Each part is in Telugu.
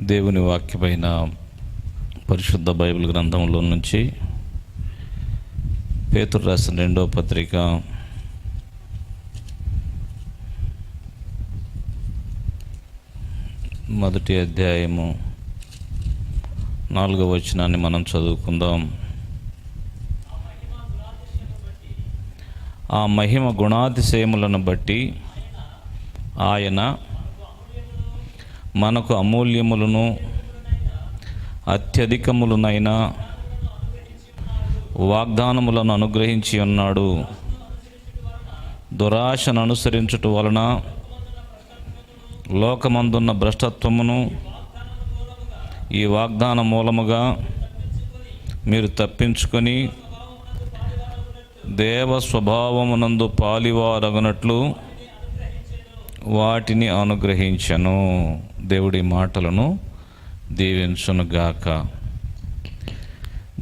దేవుని వాక్యమైన పరిశుద్ధ బైబిల్ గ్రంథంలో నుంచి పేతురు రాసిన 2వ పత్రిక 1వ అధ్యాయము 4వ వచనాన్ని మనం చదువుకుందాం. ఆ మహిమ గుణాతిశయములను బట్టి ఆయన మనకు అమూల్యములను అత్యధికములనైన వాగ్దానములను అనుగ్రహించి ఉన్నాడు. దురాశను అనుసరించుట వలన లోకమందున్న భ్రష్టత్వమును ఈ వాగ్దాన మూలముగా మీరు తప్పించుకొని దేవ స్వభావమునందు పాలివారగనట్లు వాటిని అనుగ్రహించను. దేవుడి మాటలను దీవించునుగాక.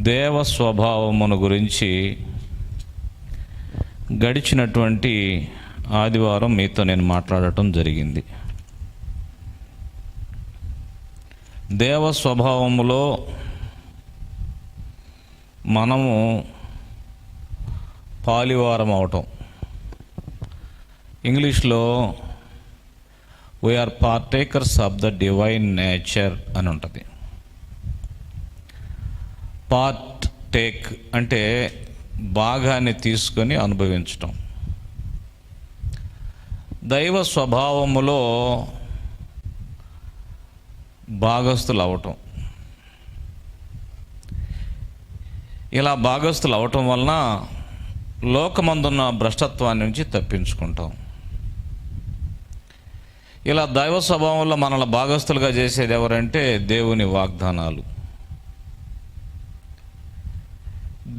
దేవ స్వభావమును గురించి గడిచినటువంటి ఆదివారం మీతో నేను మాట్లాడటం జరిగింది. దేవ స్వభావములో మనము పాలివారం అవటం, ఇంగ్లీష్లో we are partakers of the divine nature అని ఉంటుంది. పార్ట్ టేక్ అంటే భాగాన్ని తీసుకొని అనుభవించటం. దైవ స్వభావములో భాగస్థులు అవటం. ఇలా భాగస్థులు అవటం వలన లోకమందున్న భ్రష్టత్వాన్ని నుంచి తప్పించుకుంటాం. ఇలా దైవ స్వభావంలో మనల్ని భాగస్థులుగా చేసేది ఎవరంటే దేవుని వాగ్దానాలు.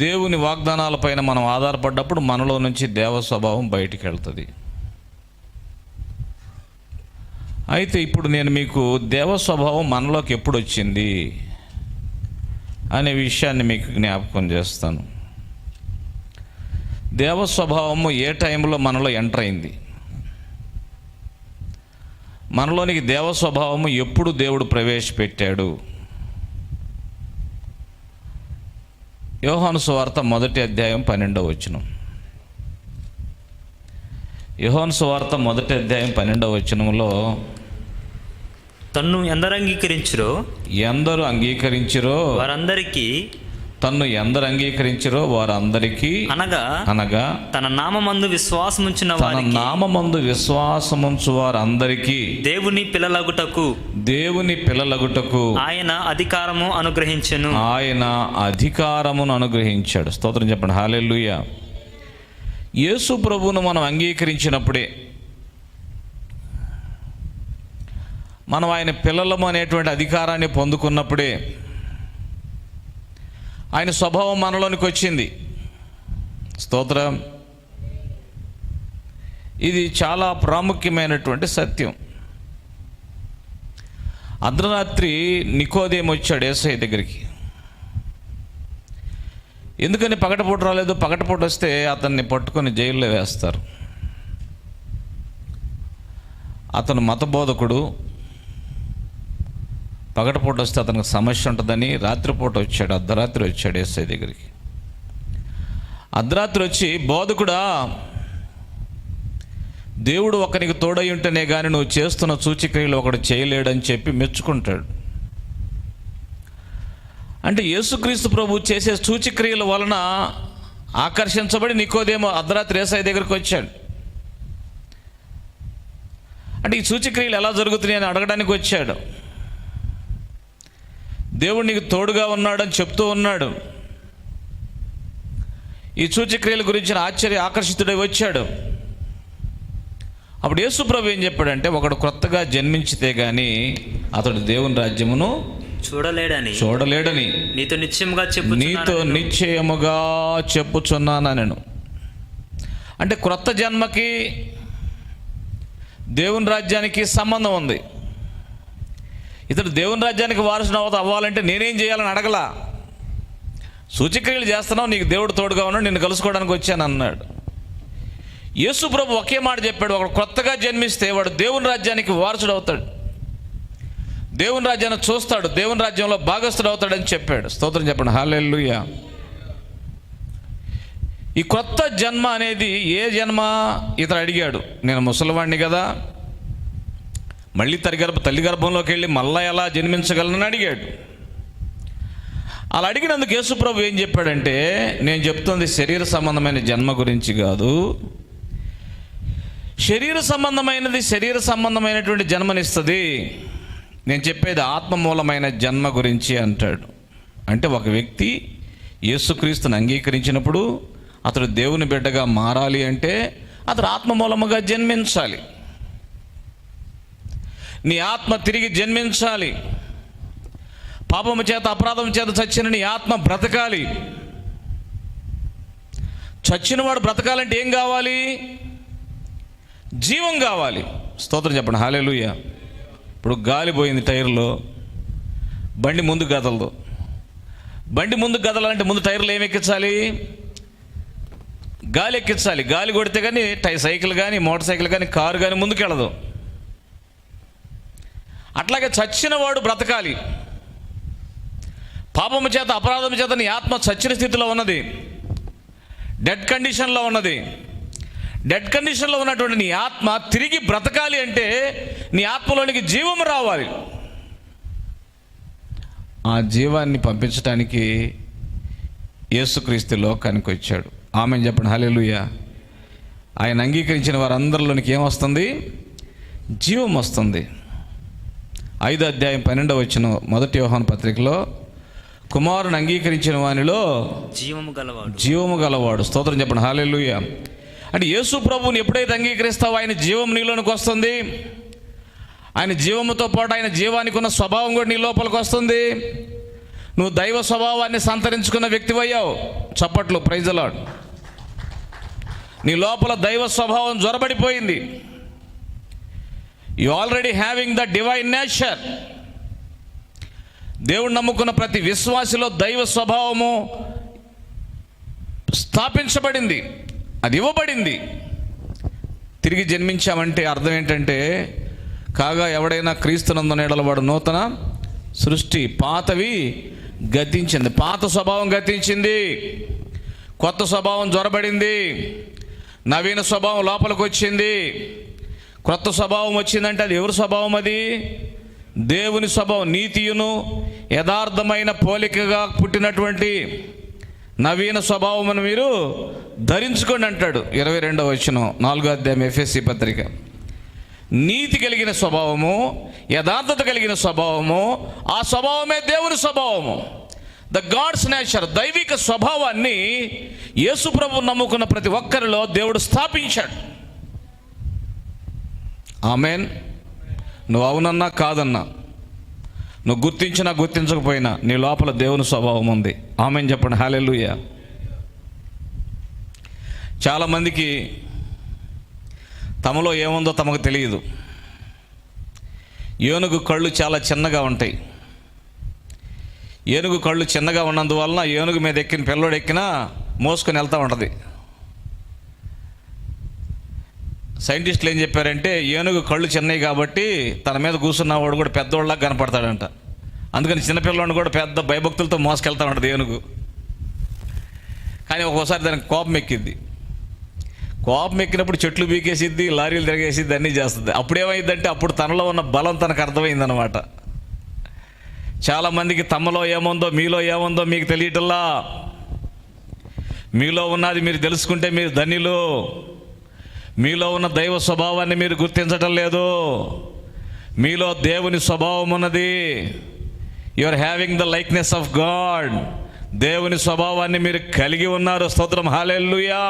దేవుని వాగ్దానాలపైన మనం ఆధారపడ్డప్పుడు మనలో నుంచి దేవ స్వభావం బయటికి వెళ్తుంది. అయితే ఇప్పుడు నేను మీకు దేవ స్వభావం మనలోకి ఎప్పుడు వచ్చింది అనే విషయాన్ని మీకు జ్ఞాపకం చేస్తాను. దేవ స్వభావము ఏ టైంలో మనలో ఎంటర్ అయింది, మనలోనికి దేవ స్వభావము ఎప్పుడు దేవుడు ప్రవేశపెట్టాడు? యోహాను సువార్త 1వ అధ్యాయం 12వ వచనం. యోహాను సువార్త 1వ అధ్యాయం 12వ వచనంలో తన్ను ఎందరు అంగీకరించిరో తన్ను ఎందరు అంగీకరించిరో వారందరికీ అనగా తన నామమందు విశ్వాసముంచు వారందరికీ దేవుని పిల్లలగుటకు ఆయన అధికారమును అనుగ్రహించాడు. స్తోత్రం చెప్పండి. హల్లెలూయా. యేసు ప్రభువును మనం అంగీకరించినప్పుడే, మనం ఆయన పిల్లలము అనేటువంటి అధికారాన్ని పొందుకున్నప్పుడే ఆయన స్వభావం మనలోనికి వచ్చింది. స్తోత్రం. ఇది చాలా ప్రాముఖ్యమైనటువంటి సత్యం. అర్ధరాత్రి నికోదేము వచ్చాడు యేసయ్య దగ్గరికి. ఎందుకని పగటిపూట రాలేదు? పగటిపూట వస్తే అతన్ని పట్టుకొని జైల్లో వేస్తారు. అతను మతబోధకుడు. పగటిపూట వస్తే అతనికి సమస్య ఉంటుందని రాత్రిపూట వచ్చాడు. అర్ధరాత్రి వచ్చాడు యేసయ్య దగ్గరికి. అర్ధరాత్రి వచ్చి, బోధకుడా, దేవుడు ఒకనికి తోడై ఉంటేనే కానీ నువ్వు చేస్తున్న సూచక్రియలు ఒకడు చేయలేడని చెప్పి మెచ్చుకుంటాడు. అంటే యేసుక్రీస్తు ప్రభు చేసే సూచక్రియల వలన ఆకర్షించబడి నికోదేము అర్ధరాత్రి యేసయ్య దగ్గరికి వచ్చాడు. అంటే ఈ సూచక్రియలు ఎలా జరుగుతున్నాయి అని అడగడానికి వచ్చాడు. దేవుడు నీకు తోడుగా ఉన్నాడని చెప్తూ ఉన్నాడు. ఈ సూచక్రియల గురించి ఆకర్షితుడై వచ్చాడు. అప్పుడు యేసు ప్రభు ఏం చెప్పాడంటే, ఒకడు కొత్తగా జన్మించితే గాని అతడు దేవుని రాజ్యమును చూడలేడని నీతో నిశ్చయముగా చెప్పుచున్నాను నేను. అంటే క్రొత్త జన్మకి దేవుని రాజ్యానికి సంబంధం ఉంది. ఇతడు దేవుని రాజ్యానికి వారసుడు అవ్వాలంటే నేనేం చేయాలని అడగలా. సూచక్రియలు చేస్తున్నావు, నీకు దేవుడు తోడుగా ఉన్నాడు, నిన్ను కలుసుకోవడానికి వచ్చాను అన్నాడు. యేసు ప్రభు ఒకే మాట చెప్పాడు, ఒకడు కొత్తగా జన్మిస్తే వాడు దేవుని రాజ్యానికి వారసుడు అవుతాడు. దేవుని రాజ్యాన్ని చూస్తాడు, దేవుని రాజ్యంలో భాగస్థుడు అవుతాడని చెప్పాడు. స్తోత్రం చెప్పండి, హల్లెలూయా. ఈ క్రొత్త జన్మ అనేది ఏ జన్మ? ఇతడు అడిగాడు, నేను ముసలివాణ్ణి కదా, మళ్ళీ తల్లి గర్భంలోకి వెళ్ళి మళ్ళా ఎలా జన్మించగలనని అడిగాడు. అలా అడిగినందుకు యేసుప్రభు ఏం చెప్పాడంటే, నేను చెప్తుంది శరీర సంబంధమైన జన్మ గురించి కాదు, శరీర సంబంధమైనటువంటి జన్మనిస్తుంది, నేను చెప్పేది ఆత్మ మూలమైన జన్మ గురించి అంటాడు. అంటే ఒక వ్యక్తి యేసుక్రీస్తుని అంగీకరించినప్పుడు అతడు దేవుని బిడ్డగా మారాలి అంటే అతడు ఆత్మ మూలముగా జన్మించాలి. నీ ఆత్మ తిరిగి జన్మించాలి. పాపము చేత అపరాధం చేత చచ్చిన నీ ఆత్మ బ్రతకాలి. చచ్చినవాడు బ్రతకాలంటే ఏం కావాలి? జీవం కావాలి. స్తోత్రం చెప్పండి, హల్లెలూయా. ఇప్పుడు గాలి పోయింది టైర్లో, బండి ముందు కదలదు. బండి ముందు కదలాలంటే ముందు టైర్లు ఏమి ఎక్కించాలి? గాలి ఎక్కించాలి. గాలి కొడితే కానీ సైకిల్ కానీ మోటార్ సైకిల్ కానీ కారు కానీ ముందుకెళ్ళదు. అట్లాగే చచ్చినవాడు బ్రతకాలి. పాపము చేత అపరాధము చేత నీ ఆత్మ చచ్చిన స్థితిలో ఉన్నది, డెడ్ కండిషన్లో ఉన్నది. డెడ్ కండిషన్లో ఉన్నటువంటి నీ ఆత్మ తిరిగి బ్రతకాలి అంటే నీ ఆత్మలోనికి జీవం రావాలి. ఆ జీవాన్ని పంపించడానికి యేసుక్రీస్తు లోకానికి వచ్చాడు. ఆమేన్ చెప్పండి, హల్లెలూయా. ఆయన అంగీకరించిన వారందరిలోనికి ఏమొస్తుంది? జీవం వస్తుంది. 5వ అధ్యాయం 12వ వచనం 1 యోహాను పత్రికలో, కుమారుని అంగీకరించిన వానిలో జీవము గలవాడు. స్తోత్రం చెప్పండి, హల్లెలూయా. అంటే యేసు ప్రభువుని ఎప్పుడైతే అంగీకరిస్తావో ఆయన జీవం నీలోనికి వస్తుంది. ఆయన జీవముతో పాటు ఆయన జీవానికి ఉన్న స్వభావం కూడా నీ లోపలికి వస్తుంది. నువ్వు దైవ స్వభావాన్ని సంతరించుకున్న వ్యక్తివయ్యావు. చప్పట్లు, ప్రైజ్ ది లార్డ్. నీ లోపల దైవ స్వభావం జ్వరబడిపోయింది. You already having the divine nature. దేవుడు నమ్ముకున్న ప్రతి విశ్వాసిలో దైవ స్వభావము స్థాపించబడింది, అది ఇవ్వబడింది. తిరిగి జన్మించామంటే అర్థం ఏంటంటే, కాగా ఎవడైనా క్రీస్తునందు నీడలవాడు నూతన సృష్టి, పాతవి గతించింది. పాత స్వభావం గతించింది, కొత్త స్వభావం జ్వరబడింది, నవీన స్వభావం లోపలికి వచ్చింది. క్రొత్త స్వభావం వచ్చిందంటే అది ఎవరి స్వభావం? అది దేవుని స్వభావం. నీతియును యథార్థమైన పోలికగా పుట్టినటువంటి నవీన స్వభావమును మీరు ధరించుకోండి అంటాడు 22వ వచనం 4వ అధ్యాయం ఎఫెసీ పత్రిక. నీతి కలిగిన స్వభావము, యథార్థత కలిగిన స్వభావము, ఆ స్వభావమే దేవుని స్వభావము. ద గాడ్స్ నేచర్, దైవిక స్వభావాన్ని యేసు ప్రభువు నమ్ముకున్న ప్రతి ఒక్కరిలో దేవుడు స్థాపించాడు. ఆమేన్. నువ్వు అవునన్నా కాదన్నా, నువ్వు గుర్తించినా గుర్తించకపోయినా నీ లోపల దేవుని స్వభావం ఉంది. ఆమేన్ చెప్పండి, హల్లెలూయా. చాలామందికి తమలో ఏముందో తమకు తెలియదు. ఏనుగు కళ్ళు చాలా చిన్నగా ఉంటాయి. ఏనుగు కళ్ళు చిన్నగా ఉన్నందువలన ఏనుగు మీద ఎక్కిన పిల్లోడు ఎక్కినా మోసుకొని వెళ్తూ ఉంటుంది. సైంటిస్టులు ఏం చెప్పారంటే, ఏనుగు కళ్ళు చిన్నవి కాబట్టి తన మీద కూర్చున్నవాడు కూడా పెద్దోళ్ళలాగా కనపడతాడంట. అందుకని చిన్నపిల్లవాడిని కూడా పెద్ద భయభక్తులతో మోసుకెళ్తా ఉంటుంది ఏనుగు. కానీ ఒక్కోసారి దానికి కోపం ఎక్కిద్ది. కోపం ఎక్కినప్పుడు చెట్లు బీకేసిద్ది, లారీలు తిరిగేసిద్ది, అన్నీ చేస్తుంది. అప్పుడేమైందంటే అప్పుడు తనలో ఉన్న బలం తనకు అర్థమైందనమాట. చాలామందికి తమలో ఏముందో మీలో ఏముందో మీకు తెలియటల్లా. మీలో ఉన్నది మీరు తెలుసుకుంటే మీరు ధన్యులు. మీలో ఉన్న దైవ స్వభావాన్ని మీరు గుర్తించటం లేదు. మీలో దేవుని స్వభావం ఉన్నది. You are having the likeness of God. దేవుని స్వభావాన్ని మీరు కలిగి ఉన్నారు. స్తోత్రం, హల్లెలూయా.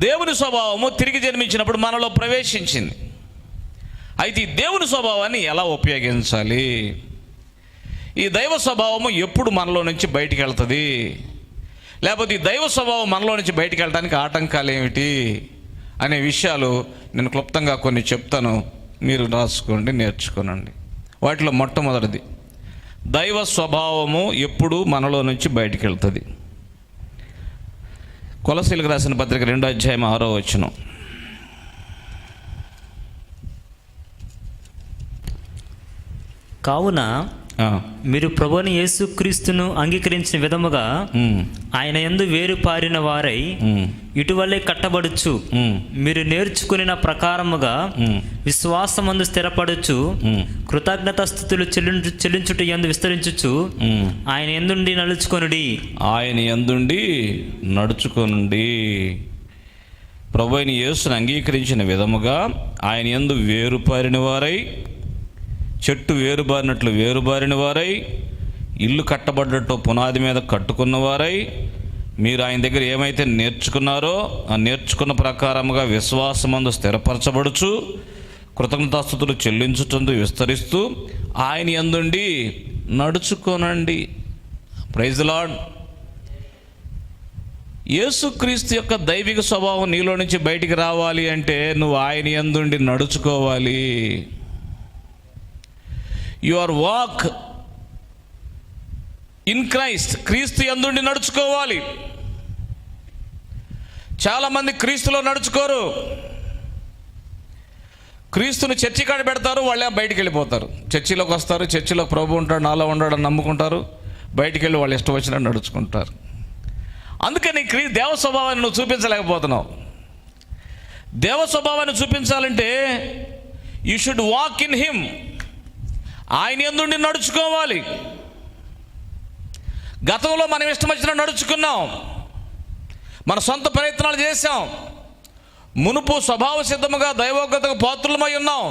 దేవుని స్వభావము తిరిగి జన్మించినప్పుడు మనలో ప్రవేశించింది. అయితే ఈ దేవుని స్వభావాన్ని ఎలా ఉపయోగించాలి? ఈ దైవ స్వభావము ఎప్పుడు మనలో నుంచి బయటికి వెళ్తుంది? లేకపోతే ఈ దైవ స్వభావం మనలో నుంచి బయటికి వెళ్ళడానికి ఆటంకాలు ఏమిటి అనే విషయాలు నేను క్లుప్తంగా కొన్ని చెప్తాను. మీరు రాసుకోండి, నేర్చుకోనండి. వాటిలో మొట్టమొదటిది, దైవ స్వభావము ఎప్పుడు మనలో నుంచి బయటికి వెళ్తుంది. కొలసీలకు రాసిన పత్రిక 2వ అధ్యాయం 6వ వచనం. కావున మీరు ప్రభువైన యేసుక్రీస్తును అంగీకరించిన విధముగా ఆయన యందు వేరు పారిన వారై ఇటువలే కట్టబడుచు మీరు నేర్చుకున్న ప్రకారముగా విశ్వాసమందు స్థిరపడుచు కృతజ్ఞతాస్తుతులు చెల్లించుట యందు విస్తరించుచు ఆయన యందుండి నడుచుకొనుడి. ఆయన యందుండి నడుచుకొనుడి. ప్రభువైన యేసును అంగీకరించిన విధముగా ఆయన యందు వేరుపారిన వారై, చెట్టు వేరుబారినట్లు వేరుబారిన వారై, ఇల్లు కట్టబడ్డట్టు పునాది మీద కట్టుకున్నవారై, మీరు ఆయన దగ్గర ఏమైతే నేర్చుకున్నారో ఆ నేర్చుకున్న ప్రకారముగా విశ్వాసమందు స్థిరపరచబడుచు కృతజ్ఞతాస్తుతులు చెల్లించుటందు విస్తరిస్తూ ఆయన యందుండి నడుచుకోనండి. Praise the Lord. యేసుక్రీస్తు యొక్క దైవిక స్వభావం నీలో నుంచి బయటికి రావాలి అంటే నువ్వు ఆయన యందుండి నడుచుకోవాలి. యువర్ వాక్ ఇన్ క్రైస్ట్, క్రీస్తు యందుండి నడుచుకోవాలి. చాలామంది క్రీస్తులో నడుచుకోరు. క్రీస్తుని చర్చి కాడ పెడతారు, వాళ్ళే బయటికి వెళ్ళిపోతారు. చర్చిలోకి వస్తారు, చర్చిలో ప్రభు ఉంటాడు, నాలో ఉండడని నమ్ముకుంటారు, బయటికి వెళ్ళి వాళ్ళు ఇష్టం వచ్చినట్టు నడుచుకుంటారు. అందుకని దేవ స్వభావాన్ని నువ్వు చూపించలేకపోతున్నావు. దేవ స్వభావాన్ని చూపించాలంటే you should walk in him. ఆయన యందుండి నడుచుకోవాలి. గతంలో మనం ఇష్టం వచ్చిన నడుచుకున్నాం, మన సొంత ప్రయత్నాలు చేశాం, మునుపు స్వభావ సిద్ధముగా దైవోగ్రతకు పాత్రులమై ఉన్నాం.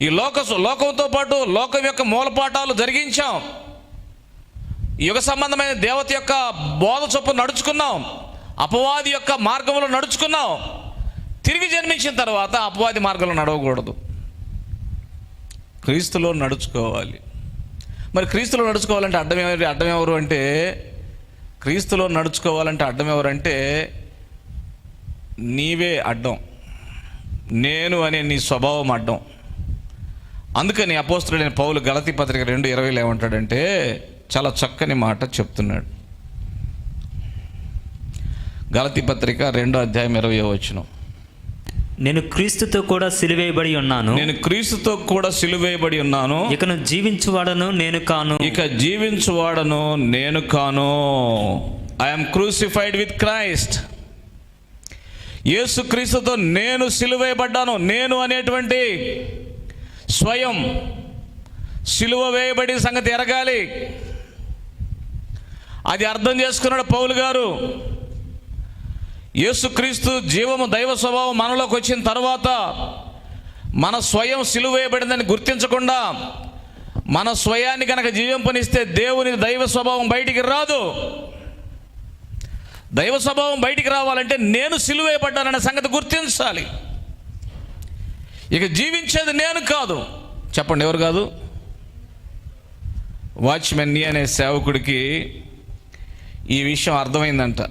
ఈ లోకంతో పాటు లోకం యొక్క మూలపాఠాలు జరిగించాం. యుగ సంబంధమైన దేవత యొక్క బోధ చొప్పు నడుచుకున్నాం, అపవాది యొక్క మార్గంలో నడుచుకున్నాం. తిరిగి జన్మించిన తర్వాత అపవాది మార్గంలో నడవకూడదు, క్రీస్తులో నడుచుకోవాలి. మరి క్రీస్తులో నడుచుకోవాలంటే అడ్డం ఎవరు అంటే, క్రీస్తులో నడుచుకోవాలంటే అడ్డం ఎవరంటే నీవే అడ్డం, నేను అనే నీ స్వభావం అడ్డం. అందుకని అపోస్తలుడైన పౌలు గలతీ పత్రిక 2:20 ఏమంటాడంటే చాలా చక్కని మాట చెప్తున్నాడు. గలతీ పత్రిక 2:20 నేను క్రీస్తుతో కూడా సిలువేయబడి ఉన్నాను. నేను క్రీస్తుతో కూడా సిలువేయబడి ఉన్నాను. ఇకను జీవించువాడను నేను కాను. ఇక జీవించువాడను నేను కాను. I'm crucified with Christ. యేసు క్రీస్తుతో నేను సిలువేయబడ్డాను. నేను అనేటువంటి స్వయం సిలువ వేయబడి సంగతి ఎరగాలి. అది అర్థం చేసుకున్నాడు పౌలు గారు. యేసుక్రీస్తు జీవము దైవ స్వభావం మనలోకి వచ్చిన తర్వాత మన స్వయం సిలువ వేయబడిందని గుర్తించకుండా మన స్వయాన్ని కనుక జీవింపనిస్తే దేవుని దైవ స్వభావం బయటికి రాదు. దైవ స్వభావం బయటికి రావాలంటే నేను సిలువ వేయబడ్డాననే సంగతి గుర్తించాలి. ఇక జీవించేది నేను కాదు. చెప్పండి, ఎవరు కాదు? వాచ్మెన్ నీ అనే సేవకుడికి ఈ విషయం అర్థమైందంట.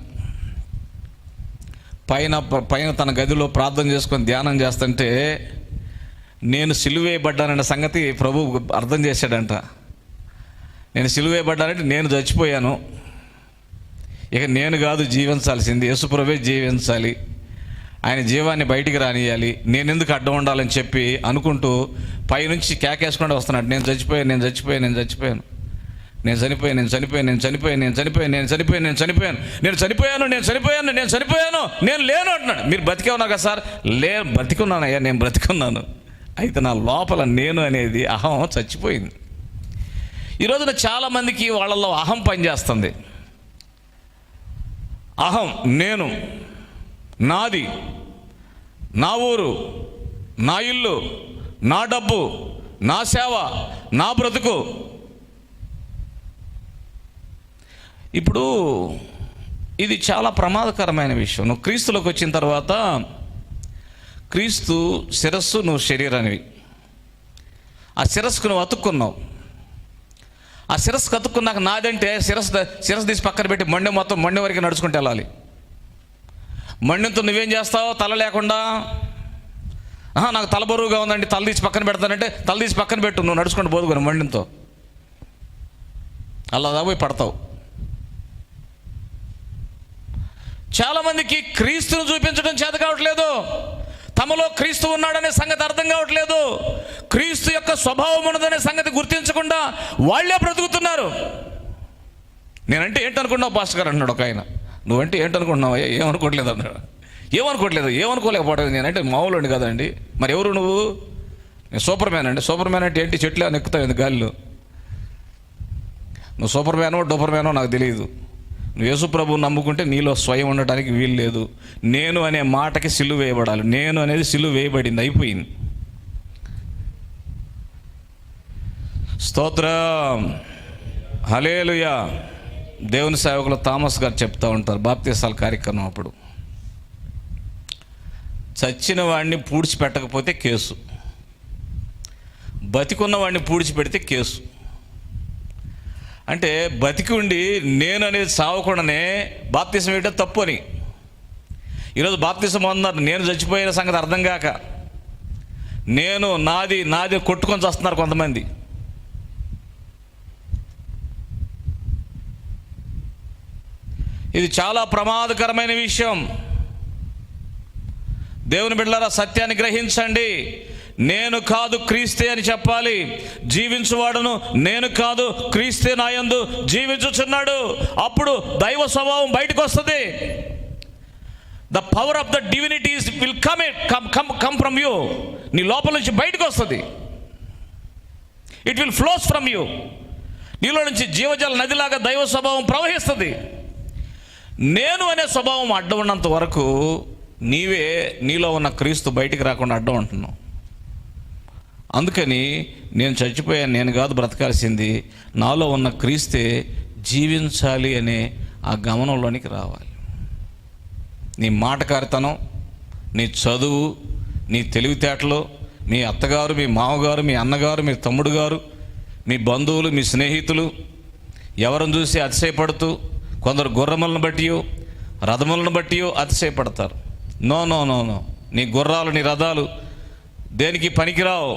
పైన తన గదిలో ప్రార్థన చేసుకొని ధ్యానం చేస్తుంటే నేను సిలువేయబడ్డానన్న సంగతి ప్రభు అర్థం చేశాడంట. నేను సిలువేయబడ్డానంటే నేను చచ్చిపోయాను, ఇక నేను కాదు జీవించాల్సింది, యేసుప్రభువే జీవించాలి, ఆయన జీవాన్ని బయటికి రానియాలి, నేను ఎందుకు అడ్డం ఉండాలని చెప్పి అనుకుంటూ పైనుంచి కేకేసుకుంటూ వస్తున్నాడు. నేను చనిపోయాను, నేను లేను అంటున్నాడు. మీరు బతికే ఉన్నారు కదా సార్? బ్రతికున్నానయ్యా, నేను బ్రతికున్నాను. అయితే నా లోపల నేను అనేది అహం చచ్చిపోయింది. ఈ రోజున చాలామందికి వాళ్ళల్లో అహం పనిచేస్తుంది. అహం, నేను, నాది, నా ఊరు, నా ఇల్లు, నా డబ్బు, నా సేవ, నా బ్రతుకు. ఇప్పుడు ఇది చాలా ప్రమాదకరమైన విషయం. నువ్వు క్రీస్తులోకి వచ్చిన తర్వాత క్రీస్తు శిరస్సు, నువ్వు శరీరానివి. ఆ శిరస్సుకు నువ్వు అతుక్కున్నావు. ఆ శిరస్సుకు అతుక్కున్నాక నాదంటే శిరస్సు తీసి పక్కన పెట్టి మొండెం వరకు నడుచుకుంటూ వెళ్ళాలి. మొండెంతో నువ్వేం చేస్తావు? తల లేకుండా, నాకు తల బరువుగా ఉందండి, తల తీసి పక్కన పెడతానంటే తల తీసి పక్కన పెట్టు, నువ్వు నడుచుకుంటూ పోదుకొని మొండెంతో అలా పోయి పడతావు. చాలామందికి క్రీస్తును చూపించడం చేత కావట్లేదు, తమలో క్రీస్తు ఉన్నాడనే సంగతి అర్థం కావట్లేదు. క్రీస్తు యొక్క స్వభావం ఉన్నదనే సంగతి గుర్తించకుండా వాళ్ళే బ్రతుకుతున్నారు. నేనంటే ఏంటనుకున్నావు పాస్టర్ గారు అన్నాడు ఒక ఆయన. నువ్వంటే ఏంటనుకుంటున్నావు? ఏమనుకోవట్లేదు అన్నాడు. ఏమనుకోలేకపోవడం. నేనంటే మామూలు కదండి. మరి ఎవరు నువ్వు? నేను సూపర్ మ్యాన్ అండి. సూపర్ మ్యాన్ అంటే ఏంటి? చెట్లు అని ఎక్కుతావు గాలిలో. నువ్వు సూపర్ మ్యానో డూపర్ మ్యానో నాకు తెలియదు. నువ్వు యేసుప్రభువు నమ్ముకుంటే నీలో స్వయం ఉండటానికి వీలు లేదు. నేను అనే మాటకి సిలువ వేయబడాలి. నేను అనేది సిలువ వేయబడింది, అయిపోయింది. స్తోత్రం, హల్లెలూయా. దేవుని సేవకులు థామస్ గారు చెప్తూ ఉంటారు బాప్తీసాల కార్యక్రమం అప్పుడు, చచ్చిన వాడిని పూడ్చిపెట్టకపోతే కేసు, బతికున్న వాడిని పూడ్చిపెడితే కేసు. అంటే బతికి ఉండి నేను అనేది సావకుండానే బాప్తీసం వేయడం తప్పు అని. ఈరోజు బాప్తీసం అన్నారు, నేను చచ్చిపోయిన సంగతి అర్థం కాక నేను నాది కొట్టుకొని వస్తున్నారు కొంతమంది. ఇది చాలా ప్రమాదకరమైన విషయం. దేవుని బిడ్డలారా, సత్యాన్ని గ్రహించండి. నేను కాదు క్రీస్తే అని చెప్పాలి. జీవించువాడును నేను కాదు క్రీస్తే నాయందు జీవించుచున్నాడు. అప్పుడు దైవ స్వభావం బయటకు వస్తుంది. The power of the divinities will come from you. నీ లోపల నుంచి బయటకు వస్తుంది. It will flows from you. నీలో నుంచి జీవజల నదిలాగా దైవ స్వభావం ప్రవహిస్తుంది. నేను అనే స్వభావం అడ్డం ఉన్నంత వరకు నీలో ఉన్న క్రీస్తు బయటికి రాకుండా అడ్డం ఉంటున్నావు. అందుకని నేను చచ్చిపోయాను, నేను కాదు బ్రతకాల్సింది, నాలో ఉన్న క్రీస్తే జీవించాలి అనే ఆ గమనంలోనికి రావాలి. నీ మాటకారితనం, నీ చదువు, నీ తెలివితేటలు, మీ అత్తగారు, మీ మామగారు, మీ అన్నగారు, మీ తమ్ముడు గారు, మీ బంధువులు, మీ స్నేహితులు ఎవరిని చూసి అతిశయపడుతూ, కొందరు గుర్రములను బట్టి రథములను బట్టి అతిశయపడతారు. నో నో నో నో నీ గుర్రాలు, నీ రథాలు దేనికి పనికిరావు.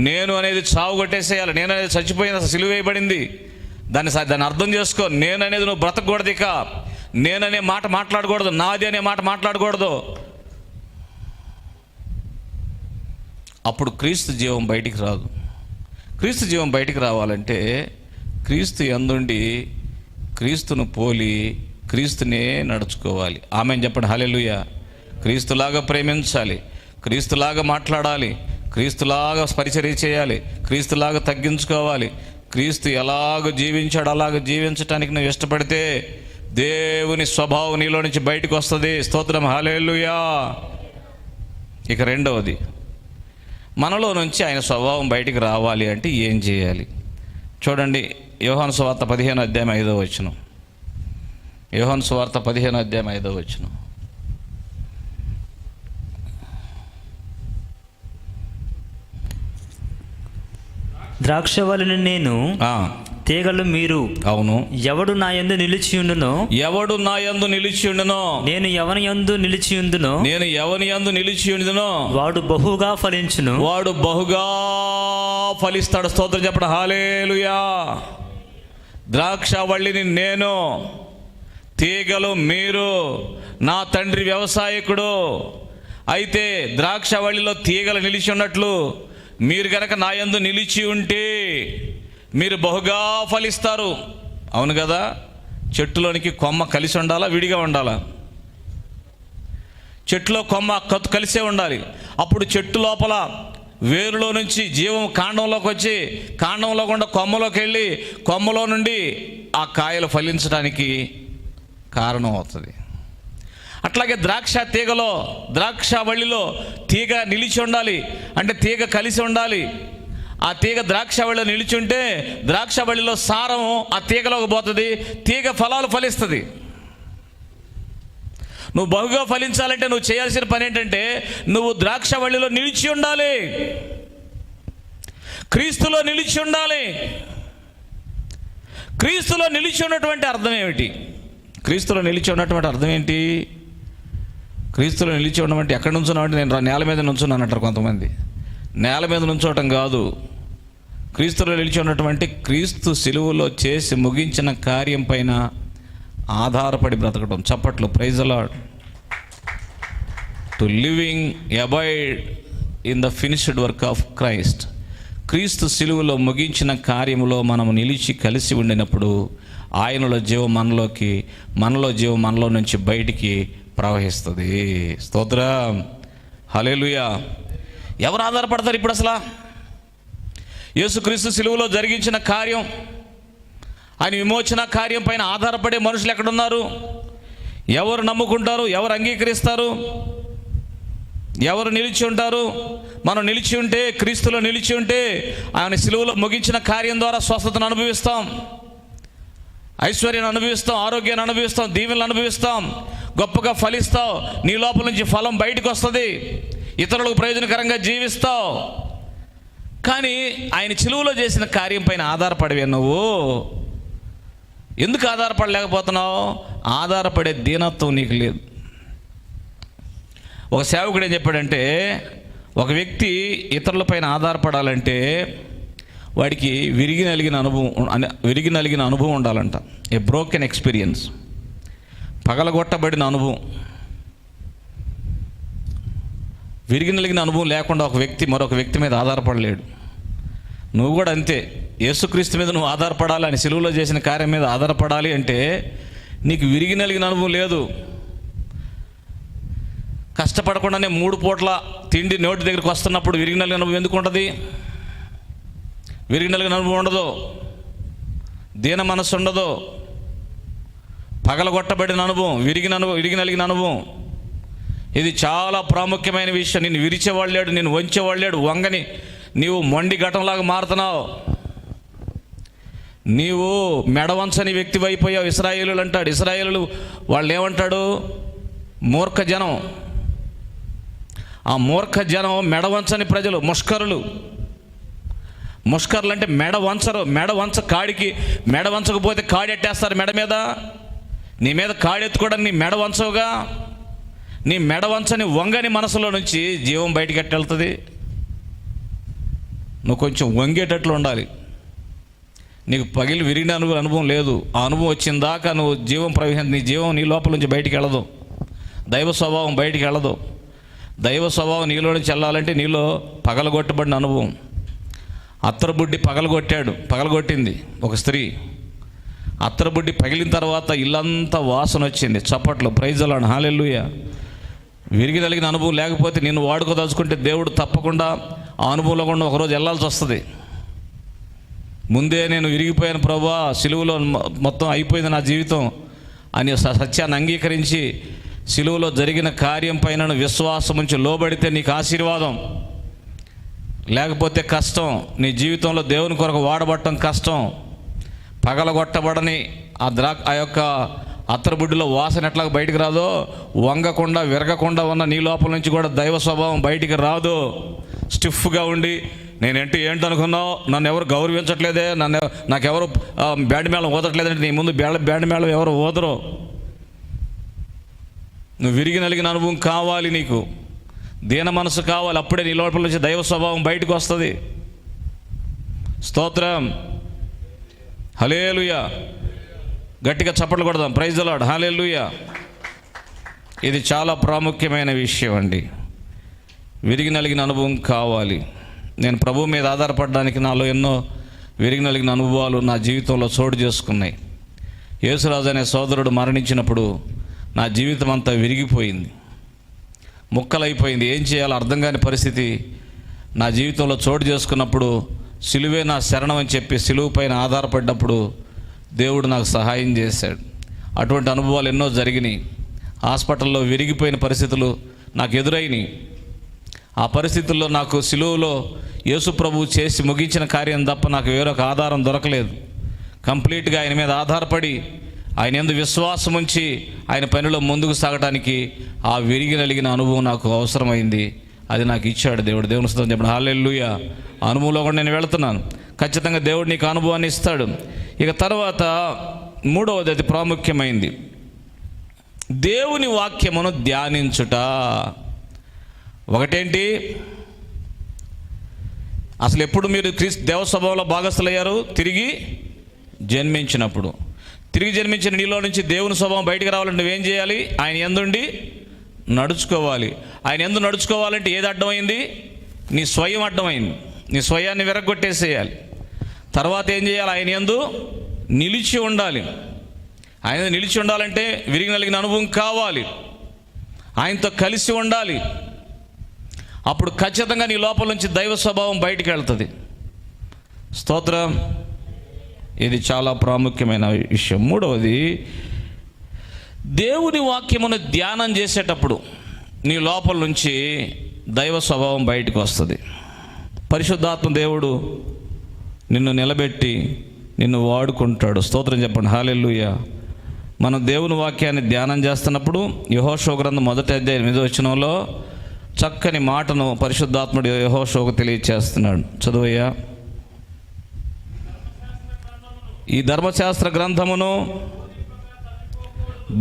నేను అనేది చావు కొట్టేసేయాలి. నేను అనేది చచ్చిపోయిన సిలువ వేయబడింది. దాన్ని అర్థం చేసుకో. నేను అనేది నువ్వు బ్రతకూడదు. ఇక నేననే మాట మాట్లాడకూడదు, నాది అనే మాట మాట్లాడకూడదు. అప్పుడు క్రీస్తు జీవం బయటికి రాదు. క్రీస్తు జీవం బయటికి రావాలంటే క్రీస్తు యందుండి క్రీస్తును పోలి క్రీస్తునే నడుచుకోవాలి. ఆమెన్ చెప్పండి, హల్లెలూయా. క్రీస్తులాగా ప్రేమించాలి, క్రీస్తులాగా మాట్లాడాలి, క్రీస్తులాగా పరిచర్య చేయాలి, క్రీస్తులాగా తగ్గించుకోవాలి. క్రీస్తు ఎలాగ జీవించాడు అలాగ జీవించటానికి నువ్వు ఇష్టపడితే దేవుని స్వభావం నీలో నుంచి బయటకు వస్తుంది. స్తోత్రం, హల్లెలూయా. ఇక రెండవది, మనలో నుంచి ఆయన స్వభావం బయటికి రావాలి అంటే ఏం చేయాలి? చూడండి, యోహాను సువార్త 15వ అధ్యాయం 5వ వచనం. యోహాను సువార్త 15వ అధ్యాయం 5వ వచనం. ద్రాక్షవల్లిని నేను, తీగలు మీరు. అవును. ఎవడు నా యందు నిలిచియుండునో, ఎవడు నా యందు నిలిచియుండునో, నేను ఎవని యందు నిలిచియుందునో, నేను ఎవని యందు నిలిచియుండునో వాడు బహుగా ఫలించును. వాడు బహుగా ఫలిస్తాడు. స్తోత్రం చెప్పండి, హల్లెలూయా. ద్రాక్షవల్లిని నేను, తీగలు మీరు. నా తండ్రి వ్యవసాయకుడు. అయితే ద్రాక్షవల్లిలో తీగలు నిలిచి ఉన్నట్లు మీరు గనక నా యందు నిలిచి ఉంటే మీరు బహుగా ఫలిస్తారు. అవును కదా? చెట్టులోనికి కొమ్మ కలిసి ఉండాలా, విడిగా ఉండాలా? చెట్టులో కొమ్మ కలిసే ఉండాలి. అప్పుడు చెట్టు లోపల వేరులో నుంచి జీవం కాండంలోకి వచ్చి, కాండంలో గుండా కొమ్మలోకి వెళ్ళి, కొమ్మలో నుండి ఆ కాయలు ఫలించడానికి కారణం అవుతుంది. అట్లాగే ద్రాక్షవల్లిలో తీగ నిలిచి ఉండాలి. అంటే తీగ కలిసి ఉండాలి. ఆ తీగ ద్రాక్షవల్లిలో నిలిచి ఉంటే ద్రాక్షవల్లిలో సారం ఆ తీగలోకి పోతుంది, తీగ ఫలాలు ఫలిస్తుంది. నువ్వు బహుగా ఫలించాలంటే నువ్వు చేయాల్సిన పని ఏంటంటే నువ్వు ద్రాక్షవల్లిలో నిలిచి ఉండాలి, క్రీస్తులో నిలిచి ఉండాలి. క్రీస్తులో నిలిచి ఉన్నటువంటి అర్థం ఏమిటి? క్రీస్తులో నిలిచి ఉన్నటువంటి అర్థం ఏంటి? క్రీస్తులో నిలిచి ఉండమంటే ఎక్కడ నుంచున్నామంటే నేను నేల మీద నుంచున్నాను అంటారు కొంతమంది. నేల మీద నుంచోవటం కాదు. క్రీస్తులో నిలిచి ఉన్నటువంటి క్రీస్తు సిలువలో చేసి ముగించిన కార్యం పైన ఆధారపడి బ్రతకడం. చప్పట్లు, praise the Lord. To living abide in the finished work of Christ. క్రీస్తు శిలువలో ముగించిన కార్యములో మనం నిలిచి కలిసి ఉండినప్పుడు ఆయనలో జీవం మనలోకి, మనలో జీవం మనలో నుంచి బయటికి ప్రవహిస్తుంది. స్తోత్రం, హల్లెలూయా. ఎవరు ఆధారపడతారు ఇప్పుడు అసలు? యేసుక్రీస్తు శిలువలో జరిగించిన కార్యం, ఆయన విమోచన కార్యం పైన ఆధారపడే మనుషులు ఎక్కడున్నారు? ఎవరు నమ్ముకుంటారు? ఎవరు అంగీకరిస్తారు? ఎవరు నిలిచి ఉంటారు? మనం నిలిచి ఉంటే, క్రీస్తులో నిలిచి ఉంటే ఆయన శిలువలో ముగించిన కార్యం ద్వారా స్వస్థతను అనుభవిస్తాం, ఐశ్వర్యాన్ని అనుభవిస్తాం, ఆరోగ్యాన్ని అనుభవిస్తాం, దీవెనలు అనుభవిస్తాం, గొప్పగా ఫలిస్తావు, నీ లోపల నుంచి ఫలం బయటకు వస్తుంది, ఇతరులకు ప్రయోజనకరంగా జీవిస్తావు. కానీ ఆయన శిలువలో చేసిన కార్యం పైన ఆధారపడివే నువ్వు. ఎందుకు ఆధారపడలేకపోతున్నావు? ఆధారపడే దీనత్వం నీకు లేదు. ఒక సేవకుడు ఏం చెప్పాడంటే, ఒక వ్యక్తి ఇతరులపైన ఆధారపడాలంటే వాడికి విరిగి నలిగిన అనుభవం ఉండాలంట. ఏ బ్రోకెన్ ఎక్స్పీరియన్స్, పగలగొట్టబడిన అనుభవం. విరిగి నలిగిన అనుభవం లేకుండా ఒక వ్యక్తి మరొక వ్యక్తి మీద ఆధారపడలేడు. నువ్వు కూడా అంతే. యేసుక్రీస్తు మీద నువ్వు ఆధారపడాలి, అని సిలువలో చేసిన కార్యం మీద ఆధారపడాలి అంటే నీకు విరిగి నలిగిన అనుభవం లేదు. కష్టపడకుండానే 3 పూట్ల తిండి నోటి దగ్గరికి వస్తున్నప్పుడు విరిగి నలిగిన అనుభవం ఎందుకు ఉంటుంది? విరిగి నలిగిన అనుభవం ఉండదు, దీన మనస్సు ఉండదు, పగలగొట్టబడిన అనుభవం, విరిగి నలిగిన అనుభవం. ఇది చాలా ప్రాముఖ్యమైన విషయం. నిన్ను విరిచేవాడు లేడు, నిన్ను వంచేవాడు లేడు. వంగని నీవు మొండి ఘటంలాగా మారుతున్నావు. నీవు మెడవంచని వ్యక్తి అయిపోయావు. ఇశ్రాయేలులు అంటాడు. ఇశ్రాయేలులు వాళ్ళు ఏమంటాడు? మూర్ఖ జనం. ఆ మూర్ఖ జనం మెడవంచని ప్రజలు, ముష్కరులు. ముష్కరులు అంటే మెడ వంచకపోతే కాడెట్టేస్తారు మెడ మీద. నీ మీద కాడెత్తుకోవడానికి నీ మెడ వంచవుగా. నీ మెడ వంచని వంగని మనసులో నుంచి జీవం బయటికి ఎట్టెళ్తుంది? నువ్వు కొంచెం వంగేటట్లు ఉండాలి. నీకు పగిలి విరిగిన అనుభవం లేదు. ఆ అనుభవం వచ్చిన దాకా నువ్వు నీ జీవం నీ లోపల నుంచి బయటికి వెళ్ళదు. దైవ స్వభావం బయటికి వెళ్ళదు. దైవ స్వభావం నీలో నుంచి వెళ్ళాలంటే నీలో పగలగొట్టబడిన అనుభవం. అత్తరబుడ్డి పగలగొట్టింది ఒక స్త్రీ. అత్తరబుడ్డి పగిలిన తర్వాత ఇల్లంతా వాసన వచ్చింది. చప్పట్లు, ప్రైజ్ ది లార్డ్, హల్లెలూయా. విరిగి నలిగిన అనుభవం లేకపోతే నిన్ను వాడుకోదలుచుకుంటే దేవుడు తప్పకుండా ఆ అనుభవంలో కూడా ఒకరోజు వెళ్ళాల్సి వస్తుంది. ముందే నేను విరిగిపోయాను ప్రభువా, సిలువలో మొత్తం అయిపోయింది నా జీవితం అని సత్యాన్ని అంగీకరించి సిలువలో జరిగిన కార్యం పైన విశ్వాసం ఉంచి లోబడితే నీకు ఆశీర్వాదం. లేకపోతే కష్టం. నీ జీవితంలో దేవుని కొరకు వాడబడటం కష్టం. పగలగొట్టబడని ఆ యొక్క అత్తరబుడ్డిలో వాసన ఎట్లా బయటికి రాదో, వంగకుండా విరగకుండా ఉన్న నీ లోపల నుంచి కూడా దైవ స్వభావం బయటికి రాదు. స్టిఫ్గా ఉండి నేనేంటి ఏంటనుకున్నావు, నన్ను ఎవరు గౌరవించట్లేదే, నాకెవరు బ్యాండ్ మేళం ఊదట్లేదంటే నీ ముందు బ్యాండ్ మేళం ఎవరు ఊదరు. నువ్వు విరిగి నలిగిన అనుభవం కావాలి, నీకు దీన మనసు కావాలి. అప్పుడే నీ లోపల నుంచి దైవ స్వభావం బయటకు వస్తుంది. స్తోత్రం, హల్లెలూయా. గట్టిగా చప్పట్లు కొడదాం, ప్రైజ్ ది లార్డ్, హల్లెలూయా. ఇది చాలా ప్రాముఖ్యమైన విషయం అండి. విరిగి నలిగిన అనుభవం కావాలి. నేను ప్రభువు మీద ఆధారపడడానికి నాలో ఎన్నో విరిగి నలిగిన అనుభవాలు నా జీవితంలో చోటు చేసుకున్నాయి. యేసురాజు అనే సోదరుడు మరణించినప్పుడు నా జీవితం అంతా విరిగిపోయింది, ముక్కలైపోయింది. ఏం చేయాలో అర్థం కాని పరిస్థితి నా జీవితంలో చోటు చేసుకున్నప్పుడు సిలువే నా శరణం అని చెప్పి సిలువ పైన ఆధారపడినప్పుడు దేవుడు నాకు సహాయం చేశాడు. అటువంటి అనుభవాలు ఎన్నో జరిగినాయి. హాస్పిటల్లో విరిగిపోయిన పరిస్థితులు నాకు ఎదురైనాయి. ఆ పరిస్థితుల్లో నాకు సిలువలో యేసు ప్రభువు చేసి ముగించిన కార్యం తప్ప నాకు వేరొక ఆధారం దొరకలేదు. కంప్లీట్గా ఆయన మీద ఆధారపడి ఆయన యందు విశ్వాసం ఉంచి ఆయన పనిలో ముందుకు సాగడానికి ఆ విరిగి నలిగిన అనుభవం నాకు అవసరమైంది. అది నాకు ఇచ్చాడు దేవుడు. దేవుని స్తుతించండి, చెప్పండి హల్లెలూయా. అనుభవంలో కూడా నేను వెళుతున్నాను. ఖచ్చితంగా దేవుడు నీకు అనుభవాన్ని ఇస్తాడు. ఇక తర్వాత మూడవది, అది ప్రాముఖ్యమైంది, దేవుని వాక్యమును ధ్యానించుట. ఒకటేంటి, అసలు ఎప్పుడు మీరు దేవ స్వభావంలో భాగస్థులయ్యారు? తిరిగి జన్మించినప్పుడు. తిరిగి జన్మించిన నీలో నుంచి దేవుని స్వభావం బయటికి రావాలంటే నువ్వేం చేయాలి? ఆయన యందుండి నడుచుకోవాలి. ఆయన యందు నడుచుకోవాలంటే ఏది అడ్డమైంది? నీ స్వయం అడ్డమైంది. నీ స్వయాన్ని విరగొట్టేసేయాలి. తర్వాత ఏం చేయాలి? ఆయన యందు నిలిచి ఉండాలి. ఆయన నిలిచి ఉండాలంటే విరిగి నలిగిన అనుభవం కావాలి. ఆయనతో కలిసి ఉండాలి. అప్పుడు ఖచ్చితంగా నీ లోపల నుంచి దైవ స్వభావం బయటికి వెళ్తుంది. స్తోత్రం. ఇది చాలా ప్రాముఖ్యమైన విషయం. మూడవది, దేవుని వాక్యమును ధ్యానం చేసేటప్పుడు నీ లోపల నుంచి దైవ స్వభావం బయటికి వస్తుంది. పరిశుద్ధాత్మ దేవుడు నిన్ను నిలబెట్టి నిన్ను వాడుకుంటాడు. స్తోత్రం చెప్పండి. హల్లెలూయా. మనం దేవుని వాక్యాన్ని ధ్యానం చేస్తున్నప్పుడు యెహోషువ గ్రంథం 1వ అధ్యాయం 8వ వచనంలో చక్కని మాటను పరిశుద్ధాత్ముడు యెహోషువకు తెలియచేస్తున్నాడు. చదువయ్యా. ఈ ధర్మశాస్త్ర గ్రంథమును